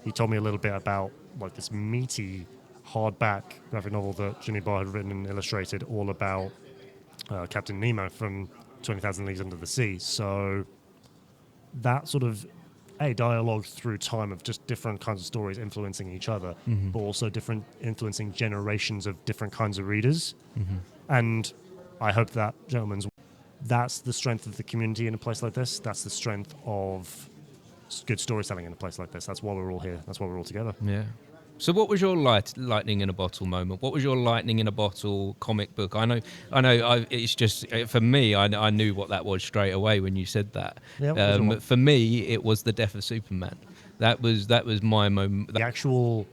he told me a little bit about like this meaty hardback graphic novel that Jimmy Barr had written and illustrated, all about Captain Nemo from 20,000 Leagues Under the Sea. So that sort of a dialogue through time of just different kinds of stories influencing each other, but also different influencing generations of different kinds of readers. And I hope that gentleman's that's the strength of the community in a place like this. That's the strength of good storytelling in a place like this. That's why we're all here. That's why we're all together. Yeah. So, what was your lightning in a bottle moment? What was your lightning in a bottle comic book? I know. It's just for me. I knew what that was straight away when you said that. Yeah, what was your one? For me, it was the death of Superman. That was my moment. The actual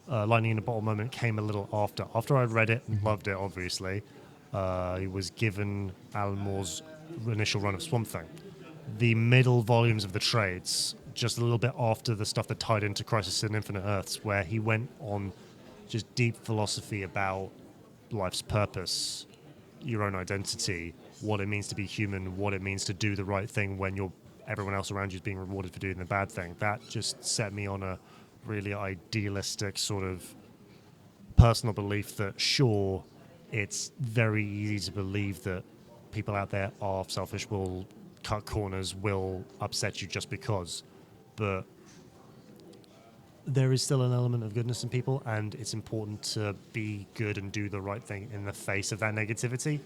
lightning in a bottle moment came a little after. After I'd read it and loved it, obviously, he was given Alan Moore's initial run of Swamp Thing. The middle volumes of the trades, just a little bit after the stuff that tied into Crisis on Infinite Earths, where he went on just deep philosophy about life's purpose, your own identity, what it means to be human, what it means to do the right thing when everyone else around you is being rewarded for doing the bad thing. That just set me on a really idealistic sort of personal belief that sure, it's very easy to believe that people out there are selfish, will cut corners, will upset you just because, but there is still an element of goodness in people, and it's important to be good and do the right thing in the face of that negativity.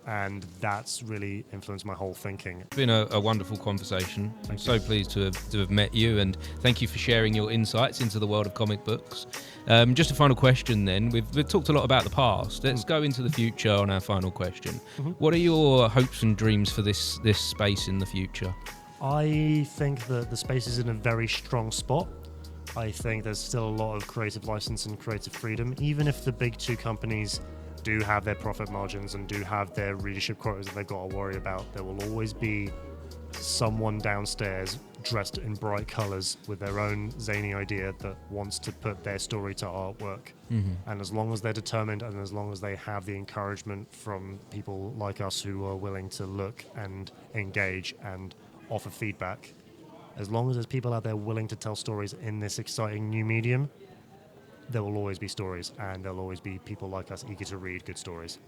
And that's really influenced my whole thinking. It's been a wonderful conversation. I'm so pleased to have met you, and thank you for sharing your insights into the world of comic books. Just a final question then. We've talked a lot about the past. Let's go into the future on our final question. What are your hopes and dreams for this space in the future? I think that the space is in a very strong spot. I think there's still a lot of creative license and creative freedom, even if the big two companies do have their profit margins and do have their readership quotas that they've got to worry about. There will always be someone downstairs dressed in bright colours with their own zany idea that wants to put their story to artwork. And as long as they're determined, and as long as they have the encouragement from people like us who are willing to look and engage and offer feedback, as long as there's people out there willing to tell stories in this exciting new medium, there will always be stories, and there'll always be people like us eager to read good stories.